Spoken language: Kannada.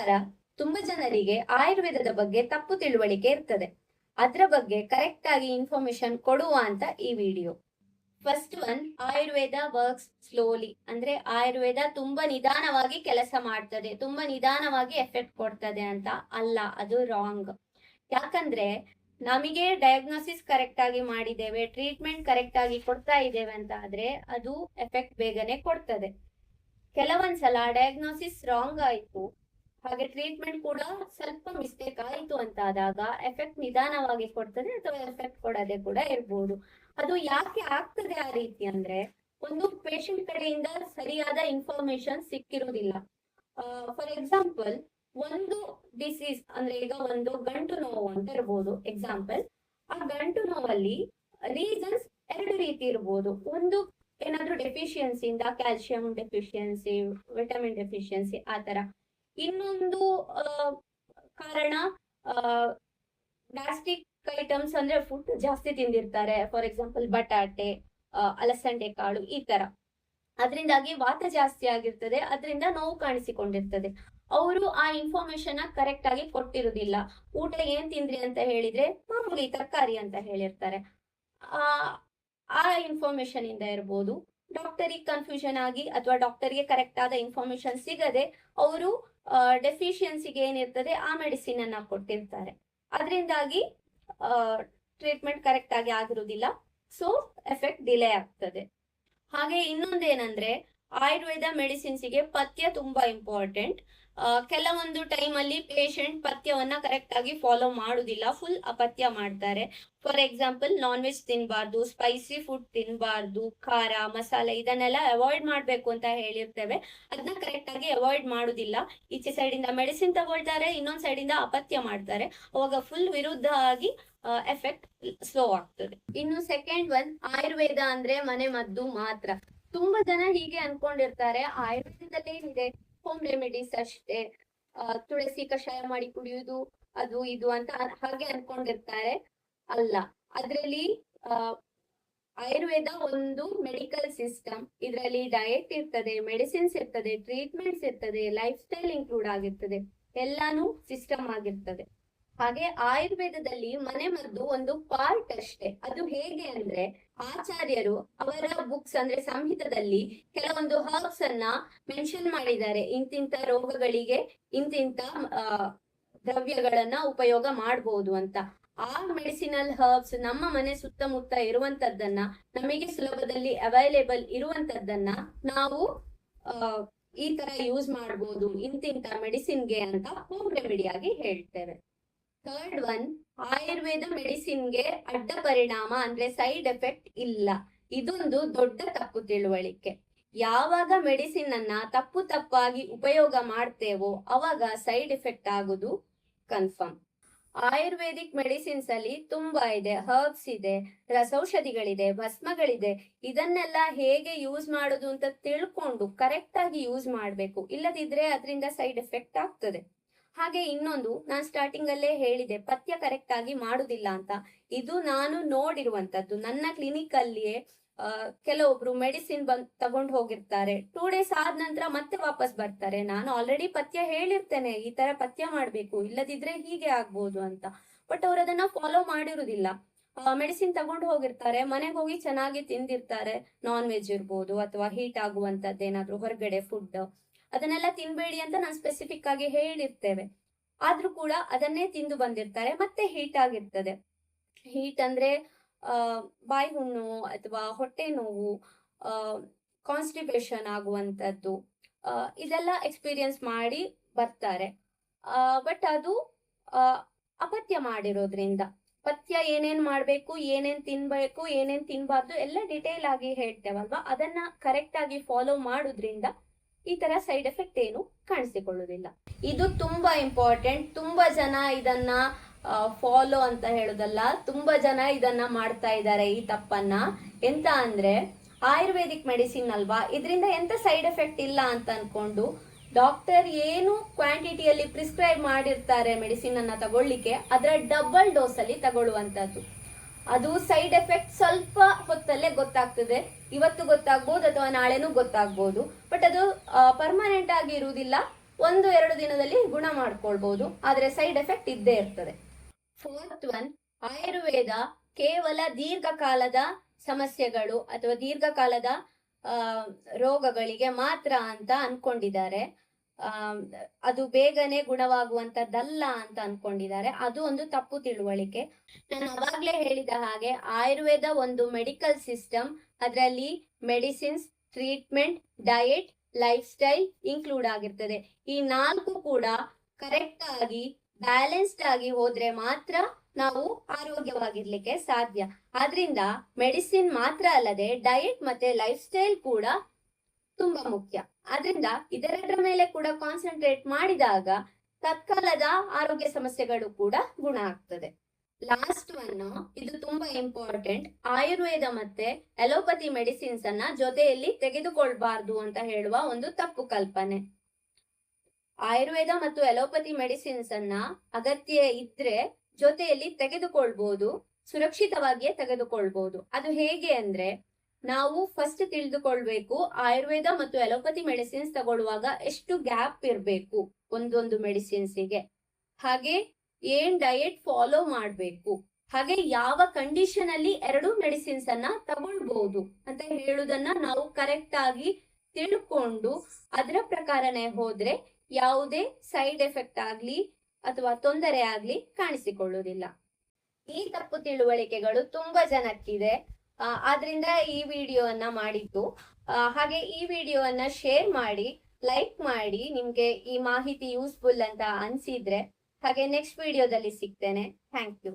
ನಮಸ್ಕಾರ. ತುಂಬಾ ಜನರಿಗೆ ಆಯುರ್ವೇದದ ಬಗ್ಗೆ ತಪ್ಪು ತಿಳುವಳಿಕೆ ಇರ್ತದೆ. ಅದ್ರ ಬಗ್ಗೆ ಕರೆಕ್ಟ್ ಆಗಿ ಇನ್ಫಾರ್ಮೇಶನ್ ಕೊಡುವ ಅಂತ ಈ video. First one, Ayurveda works slowly. ಅಂದ್ರೆ ಆಯುರ್ವೇದ ತುಂಬಾ ನಿಧಾನವಾಗಿ ಕೆಲಸ ಮಾಡ್ತದೆ, ತುಂಬಾ ನಿಧಾನವಾಗಿ ಎಫೆಕ್ಟ್ ಕೊಡ್ತದೆ ಅಂತ ಅಲ್ಲ, ಅದು ರಾಂಗ್. ಯಾಕಂದ್ರೆ ನಮಗೆ ಡಯಾಗ್ನೋಸಿಸ್ ಕರೆಕ್ಟ್ ಆಗಿ ಮಾಡಿದ್ದೇವೆ, ಟ್ರೀಟ್ಮೆಂಟ್ ಕರೆಕ್ಟ್ ಆಗಿ ಕೊಡ್ತಾ ಇದ್ದೇವೆ ಅಂತ ಆದ್ರೆ ಅದು ಎಫೆಕ್ಟ್ ಬೇಗನೆ ಕೊಡ್ತದೆ. ಕೆಲವೊಂದ್ಸಲ ಡಯಾಗ್ನೋಸಿಸ್ ರಾಂಗ್ ಆಯ್ತು, ಹಾಗೆ ಟ್ರೀಟ್ಮೆಂಟ್ ಕೂಡ ಸ್ವಲ್ಪ ಮಿಸ್ಟೇಕ್ ಆಯ್ತು ಅಂತ ಆದಾಗ ಎಫೆಕ್ಟ್ ನಿಧಾನವಾಗಿ ಕೊಡ್ತದೆ ಅಥವಾ ಎಫೆಕ್ಟ್ ಕೊಡದೆ ಕೂಡ ಇರ್ಬೋದು. ಅದು ಯಾಕೆ ಆಗ್ತದೆ ಆ ರೀತಿ ಅಂದ್ರೆ, ಒಂದು ಪೇಷಂಟ್ ಕಡೆಯಿಂದ ಸರಿಯಾದ ಇನ್ಫಾರ್ಮೇಶನ್ ಸಿಕ್ಕಿರುವುದಿಲ್ಲ. ಫಾರ್ ಎಕ್ಸಾಂಪಲ್, ಒಂದು ಡಿಸೀಸ್ ಅಂದ್ರೆ ಈಗ ಒಂದು ಗಂಟು ನೋವು ಅಂತ ಇರ್ಬೋದು ಎಕ್ಸಾಂಪಲ್. ಆ ಗಂಟು ನೋವಲ್ಲಿ ರೀಸನ್ಸ್ ಎರಡು ರೀತಿ ಇರ್ಬೋದು. ಒಂದು ಏನಾದ್ರೂ ಡೆಫಿಷಿಯನ್ಸಿಯಿಂದ, ಕ್ಯಾಲ್ಸಿಯಂ ಡೆಫಿಷಿಯನ್ಸಿ, ವಿಟಮಿನ್ ಡೆಫಿಷಿಯನ್ಸಿ ಆ ತರ. ಇನ್ನೊಂದು ಕಾರಣ ಗ್ಯಾಸ್ಟ್ರಿಕ್ ಐಟಮ್ಸ್ ಅಂದ್ರೆ ಫುಡ್ ಜಾಸ್ತಿ ತಿಂದಿರ್ತಾರೆ, ಫಾರ್ ಎಕ್ಸಾಂಪಲ್ ಬಟಾಟೆ, ಅಲಸಂಡೆ ಕಾಳು ಈ ತರ. ಅದರಿಂದಾಗಿ ವಾತ ಜಾಸ್ತಿ ಆಗಿರ್ತದೆ, ಅದರಿಂದ ನೋವು ಕಾಣಿಸಿಕೊಂಡಿರ್ತದೆ. ಅವರು ಆ ಇನ್ಫಾರ್ಮೇಶನ್ ಕರೆಕ್ಟ್ ಆಗಿ ಕೊಟ್ಟಿರುವುದಿಲ್ಲ. ಊಟ ಏನ್ ತಿಂದ್ರಿ ಅಂತ ಹೇಳಿದ್ರೆ ಮಾಮೂಲಿ ತರಕಾರಿ ಅಂತ ಹೇಳಿರ್ತಾರೆ. ಆ ಇನ್ಫಾರ್ಮೇಶನ್ ಇಂದ ಇರ್ಬೋದು, ಡಾಕ್ಟರಿಗೆ ಕನ್ಫ್ಯೂಷನ್ ಆಗಿ ಅಥವಾ ಡಾಕ್ಟರ್ಗೆ ಕರೆಕ್ಟ್ ಆದ ಇನ್ಫಾರ್ಮೇಶನ್ ಸಿಗದೆ ಅವರು ಡೆಫಿಷಿಯನ್ಸಿಗೆ ಏನಿರ್ತದೆ ಆ ಮೆಡಿಸಿನ್ ಅನ್ನ ಕೊಟ್ಟಿರ್ತಾರೆ. ಅದರಿಂದಾಗಿ ಟ್ರೀಟ್ಮೆಂಟ್ ಕರೆಕ್ಟ್ ಆಗಿ ಆಗಿರುವುದಿಲ್ಲ, ಸೊ ಎಫೆಕ್ಟ್ ಡಿಲೇ ಆಗ್ತದೆ. ಹಾಗೆ ಇನ್ನೊಂದೇನಂದ್ರೆ, ಆಯುರ್ವೇದ ಮೆಡಿಸಿನ್ಸ್ಗೆ ಪಥ್ಯ ತುಂಬಾ ಇಂಪಾರ್ಟೆಂಟ್. ಕೆಲವೊಂದು ಟೈಮ್ ಅಲ್ಲಿ ಪೇಷಂಟ್ ಪಥ್ಯವನ್ನ ಕರೆಕ್ಟ್ ಆಗಿ ಫಾಲೋ ಮಾಡುದಿಲ್ಲ, ಫುಲ್ ಅಪಥ್ಯ ಮಾಡ್ತಾರೆ. ಫಾರ್ ಎಕ್ಸಾಂಪಲ್, ನಾನ್ ವೆಜ್ ತಿನ್ಬಾರ್ದು, ಸ್ಪೈಸಿ ಫುಡ್ ತಿನ್ಬಾರ್ದು, ಖಾರ ಮಸಾಲೆ ಇದನ್ನೆಲ್ಲ ಅವಾಯ್ಡ್ ಮಾಡ್ಬೇಕು ಅಂತ ಹೇಳಿರ್ತೇವೆ. ಅದನ್ನ ಕರೆಕ್ಟ್ ಆಗಿ ಅವಾಯ್ಡ್ ಮಾಡುದಿಲ್ಲ. ಈಚೆ ಸೈಡ್ ಇಂದ ಮೆಡಿಸಿನ್ ತಗೊಳ್ತಾರೆ, ಇನ್ನೊಂದ್ ಸೈಡ್ ಇಂದ ಅಪಥ್ಯ ಮಾಡ್ತಾರೆ. ಅವಾಗ ಫುಲ್ ವಿರುದ್ಧ ಆಗಿ ಎಫೆಕ್ಟ್ ಸ್ಲೋ ಆಗ್ತದೆ. ಇನ್ನು ಸೆಕೆಂಡ್ ಒನ್, ಆಯುರ್ವೇದ ಅಂದ್ರೆ ಮನೆ ಮದ್ದು ಮಾತ್ರ. ತುಂಬಾ ಜನ ಹೀಗೆ ಅನ್ಕೊಂಡಿರ್ತಾರೆ, ಆಯುರ್ವೇದದಲ್ಲಿ ಏನಿದೆ, ಹೋಮ್ ರೆಮಿಡೀಸ್ ಅಷ್ಟೇ, ತುಳಸಿ ಕಷಾಯ ಮಾಡಿ ಕುಡಿಯುವುದು ಅದು ಇದು ಅಂತ ಹಾಗೆ ಅನ್ಕೊಂಡಿರ್ತಾರೆ. ಅಲ್ಲ, ಅದ್ರಲ್ಲಿ ಆಯುರ್ವೇದ ಒಂದು ಮೆಡಿಕಲ್ ಸಿಸ್ಟಮ್. ಇದರಲ್ಲಿ ಡಯಟ್ ಇರ್ತದೆ, ಮೆಡಿಸಿನ್ಸ್ ಇರ್ತದೆ, ಟ್ರೀಟ್ಮೆಂಟ್ಸ್ ಇರ್ತದೆ, ಲೈಫ್ ಸ್ಟೈಲ್ ಇನ್ಕ್ಲೂಡ್ ಆಗಿರ್ತದೆ, ಎಲ್ಲಾನು ಸಿಸ್ಟಮ್ ಆಗಿರ್ತದೆ. ಹಾಗೆ ಆಯುರ್ವೇದದಲ್ಲಿ ಮನೆ ಮದ್ದು ಒಂದು ಪಾರ್ಟ್ ಅಷ್ಟೇ. ಅದು ಹೇಗೆ ಅಂದ್ರೆ, ಆಚಾರ್ಯರು ಅವರ ಬುಕ್ಸ್ ಅಂದ್ರೆ ಸಂಹಿತದಲ್ಲಿ ಕೆಲವೊಂದು ಹರ್ಬ್ಸ್ ಅನ್ನ ಮೆನ್ಷನ್ ಮಾಡಿದ್ದಾರೆ. ಇಂತಿಂತ ರೋಗಗಳಿಗೆ ಇಂತಿಂತ ದ್ರವ್ಯಗಳನ್ನ ಉಪಯೋಗ ಮಾಡಬಹುದು ಅಂತ. ಆ ಮೆಡಿಸಿನಲ್ ಹರ್ಬ್ಸ್ ನಮ್ಮ ಮನೆ ಸುತ್ತಮುತ್ತ ಇರುವಂತದ್ದನ್ನ, ನಮಗೆ ಸುಲಭದಲ್ಲಿ ಅವೈಲೇಬಲ್ ಇರುವಂತದ್ದನ್ನ ನಾವು ಈ ತರ ಯೂಸ್ ಮಾಡಬಹುದು ಇಂತಿಂತ ಮೆಡಿಸಿನ್ಗೆ ಅಂತ ಹೋಮ್ ರೆಮಿಡಿ ಆಗಿ ಹೇಳ್ತೇವೆ. ಥರ್ಡ್ ಒನ್, ಆಯುರ್ವೇದ ಮೆಡಿಸಿನ್ಗೆ ಅಡ್ಡ ಪರಿಣಾಮ ಅಂದ್ರೆ ಸೈಡ್ ಎಫೆಕ್ಟ್ ಇಲ್ಲ. ಇದೊಂದು ದೊಡ್ಡ ತಪ್ಪು ತಿಳುವಳಿಕೆ. ಯಾವಾಗ ಮೆಡಿಸಿನ್ ಅನ್ನ ತಪ್ಪಾಗಿ ಉಪಯೋಗ ಮಾಡ್ತೇವೋ ಅವಾಗ ಸೈಡ್ ಎಫೆಕ್ಟ್ ಆಗುದು ಕನ್ಫರ್ಮ್. ಆಯುರ್ವೇದಿಕ್ ಮೆಡಿಸಿನ್ಸ್ ಅಲ್ಲಿ ತುಂಬಾ ಇದೆ, ಹರ್ಬ್ಸ್ ಇದೆ, ರಸೌಷಧಿಗಳಿದೆ, ಭಸ್ಮಗಳಿದೆ. ಇದನ್ನೆಲ್ಲ ಹೇಗೆ ಯೂಸ್ ಮಾಡೋದು ಅಂತ ತಿಳ್ಕೊಂಡು ಕರೆಕ್ಟ್ ಆಗಿ ಯೂಸ್ ಮಾಡ್ಬೇಕು, ಇಲ್ಲದಿದ್ರೆ ಅದರಿಂದ ಸೈಡ್ ಎಫೆಕ್ಟ್ ಆಗ್ತದೆ. ಹಾಗೆ ಇನ್ನೊಂದು, ನಾನು ಸ್ಟಾರ್ಟಿಂಗ್ ಅಲ್ಲೇ ಹೇಳಿದೆ, ಪಥ್ಯ ಕರೆಕ್ಟ್ ಆಗಿ ಮಾಡುದಿಲ್ಲ ಅಂತ. ಇದು ನಾನು ನೋಡಿರುವಂತದ್ದು. ನನ್ನ ಕ್ಲಿನಿಕ್ ಅಲ್ಲಿಯೇ ಕೆಲವೊಬ್ರು ಮೆಡಿಸಿನ್ ತಗೊಂಡು ಹೋಗಿರ್ತಾರೆ, 2 days ಆದ ನಂತರ ಮತ್ತೆ ವಾಪಸ್ ಬರ್ತಾರೆ. ನಾನು ಆಲ್ರೆಡಿ ಪಥ್ಯ ಹೇಳಿರ್ತೇನೆ, ಈ ತರ ಪಥ್ಯ ಮಾಡ್ಬೇಕು, ಇಲ್ಲದಿದ್ರೆ ಹೀಗೆ ಆಗ್ಬೋದು ಅಂತ. ಬಟ್ ಅವ್ರು ಅದನ್ನ ಫಾಲೋ ಮಾಡಿರುವುದಿಲ್ಲ. ಮೆಡಿಸಿನ್ ತಗೊಂಡು ಹೋಗಿರ್ತಾರೆ, ಮನೆಗೆ ಹೋಗಿ ಚೆನ್ನಾಗಿ ತಿಂದಿರ್ತಾರೆ, ನಾನ್ ವೆಜ್ ಇರ್ಬೋದು ಅಥವಾ ಹೀಟ್ ಆಗುವಂತದ್ದೇನಾದ್ರೂ ಹೊರಗಡೆ ಫುಡ್, ಅದನ್ನೆಲ್ಲ ತಿನ್ಬೇಡಿ ಅಂತ ನಾವು ಸ್ಪೆಸಿಫಿಕ್ ಆಗಿ ಹೇಳಿರ್ತೇವೆ. ಆದ್ರೂ ಕೂಡ ಅದನ್ನೇ ತಿಂದು ಬಂದಿರ್ತಾರೆ, ಮತ್ತೆ ಹೀಟ್ ಆಗಿರ್ತದೆ. ಹೀಟ್ ಅಂದ್ರೆ ಬಾಯಿ ಹುಣ್ಣು ಅಥವಾ ಹೊಟ್ಟೆ ನೋವು, ಕಾನ್ಸ್ಟಿಪೇಷನ್ ಆಗುವಂತದ್ದು, ಇದೆಲ್ಲ ಎಕ್ಸ್ಪೀರಿಯನ್ಸ್ ಮಾಡಿ ಬರ್ತಾರೆ. ಬಟ್ ಅದು ಅಪಥ್ಯ ಮಾಡಿರೋದ್ರಿಂದ. ಪಥ್ಯ ಏನೇನ್ ಮಾಡ್ಬೇಕು, ಏನೇನ್ ತಿನ್ಬೇಕು, ಏನೇನ್ ತಿನ್ಬಾರ್ದು ಎಲ್ಲ ಡಿಟೇಲ್ ಆಗಿ ಹೇಳ್ತೇವಲ್ವಾ, ಅದನ್ನ ಕರೆಕ್ಟ್ ಆಗಿ ಫಾಲೋ ಮಾಡೋದ್ರಿಂದ ಈ ತರ ಸೈಡ್ ಎಫೆಕ್ಟ್ ಏನು ಕಾಣಿಸಿಕೊಳ್ಳುವುದಿಲ್ಲ. ಇದು ತುಂಬಾ ಇಂಪಾರ್ಟೆಂಟ್. ತುಂಬಾ ಜನ ಇದನ್ನ ಫಾಲೋ ಅಂತ ಹೇಳುದಲ್ಲ, ತುಂಬಾ ಜನ ಇದನ್ನ ಮಾಡ್ತಾ ಇದ್ದಾರೆ ಈ ತಪ್ಪನ್ನ. ಎಂತ ಅಂದ್ರೆ, ಆಯುರ್ವೇದಿಕ್ ಮೆಡಿಸಿನ್ ಅಲ್ವಾ, ಇದರಿಂದ ಎಂತ ಸೈಡ್ ಎಫೆಕ್ಟ್ ಇಲ್ಲ ಅಂತ ಅನ್ಕೊಂಡು ಡಾಕ್ಟರ್ ಏನು ಕ್ವಾಂಟಿಟಿಯಲ್ಲಿ ಪ್ರಿಸ್ಕ್ರೈಬ್ ಮಾಡಿರ್ತಾರೆ ಮೆಡಿಸಿನ್ ಅನ್ನ ತಗೊಳ್ಳಿಕ್ಕೆ, ಅದರ ಡಬಲ್ ಡೋಸ್ ಅಲ್ಲಿ ತಗೊಳ್ಳುವಂತದ್ದು. ಅದು ಸೈಡ್ ಎಫೆಕ್ಟ್ ಸ್ವಲ್ಪ ಹೊತ್ತಲ್ಲೇ ಗೊತ್ತಾಗ್ತದೆ. ಇವತ್ತು ಗೊತ್ತಾಗ್ಬೋದು ಅಥವಾ ನಾಳೆನೂ ಗೊತ್ತಾಗ್ಬೋದು, ಬಟ್ ಅದು ಪರ್ಮನೆಂಟ್ ಆಗಿ ಇರುವುದಿಲ್ಲ. 1-2 ದಿನದಲ್ಲಿ ಗುಣ ಮಾಡ್ಕೊಳ್ಬಹುದು, ಆದ್ರೆ ಸೈಡ್ ಎಫೆಕ್ಟ್ ಇದ್ದೇ ಇರ್ತದೆ. 4th ಒನ್, ಆಯುರ್ವೇದ ಕೇವಲ ದೀರ್ಘಕಾಲದ ಸಮಸ್ಯೆಗಳು ಅಥವಾ ದೀರ್ಘಕಾಲದ ರೋಗಗಳಿಗೆ ಮಾತ್ರ ಅಂತ ಅನ್ಕೊಂಡಿದ್ದಾರೆ. ಅದು ಬೇಗನೆ ಗುಣವಾಗುವಂತದ್ದಲ್ಲ ಅಂತ ಅನ್ಕೊಂಡಿದ್ದಾರೆ. ಅದು ಒಂದು ತಪ್ಪು ತಿಳುವಳಿಕೆ. ನಾನು ಅವಾಗ್ಲೇ ಹೇಳಿದ ಹಾಗೆ ಆಯುರ್ವೇದ ಒಂದು ಮೆಡಿಕಲ್ ಸಿಸ್ಟಮ್. ಅದರಲ್ಲಿ medicines, treatment, diet, life style include ಆಗಿರ್ತದೆ. ಈ 4 ಕೂಡ ಕರೆಕ್ಟ್ ಆಗಿ ಬ್ಯಾಲೆನ್ಸ್ಡ್ ಆಗಿ ಹೋದ್ರೆ ಮಾತ್ರ ನಾವು ಆರೋಗ್ಯವಾಗಿರ್ಲಿಕ್ಕೆ ಸಾಧ್ಯ. ಆದ್ರಿಂದ ಮೆಡಿಸಿನ್ ಮಾತ್ರ ಅಲ್ಲದೆ ಡಯಟ್ ಮತ್ತೆ ಲೈಫ್ ಸ್ಟೈಲ್ ಕೂಡ ತುಂಬಾ ಮುಖ್ಯ. ಆದ್ರಿಂದ ಇದೆರಡರ ಮೇಲೆ ಕೂಡ ಕಾನ್ಸಂಟ್ರೇಟ್ ಮಾಡಿದಾಗ ತತ್ಕಾಲದ ಆರೋಗ್ಯ ಸಮಸ್ಯೆಗಳು ಕೂಡ ಗುಣ ಆಗ್ತದೆ. ಲಾಸ್ಟ್ ಒನ್, ಇದು ತುಂಬಾ ಇಂಪಾರ್ಟೆಂಟ್. ಆಯುರ್ವೇದ ಮತ್ತೆ ಅಲೋಪತಿ ಮೆಡಿಸಿನ್ಸ್ ಅನ್ನ ಜೊತೆಯಲ್ಲಿ ತೆಗೆದುಕೊಳ್ಬಾರ್ದು ಅಂತ ಹೇಳುವ ಒಂದು ತಪ್ಪು ಕಲ್ಪನೆ. ಆಯುರ್ವೇದ ಮತ್ತು ಅಲೋಪತಿ ಮೆಡಿಸಿನ್ಸ್ ಅನ್ನ ಅಗತ್ಯ ಇದ್ರೆ ಜೊತೆಯಲ್ಲಿ ತೆಗೆದುಕೊಳ್ಬಹುದು, ಸುರಕ್ಷಿತವಾಗಿಯೇ ತೆಗೆದುಕೊಳ್ಬಹುದು. ಅದು ಹೇಗೆ ಅಂದ್ರೆ, ನಾವು ಫಸ್ಟ್ ತಿಳಿದುಕೊಳ್ಬೇಕು ಆಯುರ್ವೇದ ಮತ್ತು ಅಲೋಪತಿ ಮೆಡಿಸಿನ್ಸ್ ತಗೊಳ್ಳುವಾಗ ಎಷ್ಟು ಗ್ಯಾಪ್ ಇರಬೇಕು ಒಂದೊಂದು ಮೆಡಿಸಿನ್ಸಿಗೆ, ಹಾಗೆ ಏನ್ ಡಯಟ್ ಫಾಲೋ ಮಾಡ್ಬೇಕು, ಹಾಗೆ ಯಾವ ಕಂಡೀಷನ್ ಅಲ್ಲಿ 2 ಮೆಡಿಸಿನ್ಸ್ ಅನ್ನ ತಗೊಳ್ಬಹುದು ಅಂತ ಹೇಳುದನ್ನ ನಾವು ಕರೆಕ್ಟ್ ಆಗಿ ತಿಳ್ಕೊಂಡು ಅದರ ಪ್ರಕಾರನೇ ಹೋದ್ರೆ ಯಾವುದೇ ಸೈಡ್ ಎಫೆಕ್ಟ್ ಆಗ್ಲಿ ಅಥವಾ ತೊಂದರೆ ಆಗ್ಲಿ ಕಾಣಿಸಿಕೊಳ್ಳುವುದಿಲ್ಲ. ಈ ತಪ್ಪು ತಿಳುವಳಿಕೆಗಳು ತುಂಬಾ ಜನಕ್ಕಿದೆ. ಆದ್ರಿಂದ ಈ ವಿಡಿಯೋವನ್ನ ಮಾಡಿದ್ದು. ಹಾಗೆ ಈ ವಿಡಿಯೋವನ್ನ ಶೇರ್ ಮಾಡಿ, ಲೈಕ್ ಮಾಡಿ, ನಿಮ್ಗೆ ಈ ಮಾಹಿತಿ ಯೂಸ್ಫುಲ್ ಅಂತ ಅನ್ಸಿದ್ರೆ. ಹಾಗೆ ನೆಕ್ಸ್ಟ್ ವಿಡಿಯೋದಲ್ಲಿ ಸಿಗ್ತೇನೆ. Thank you.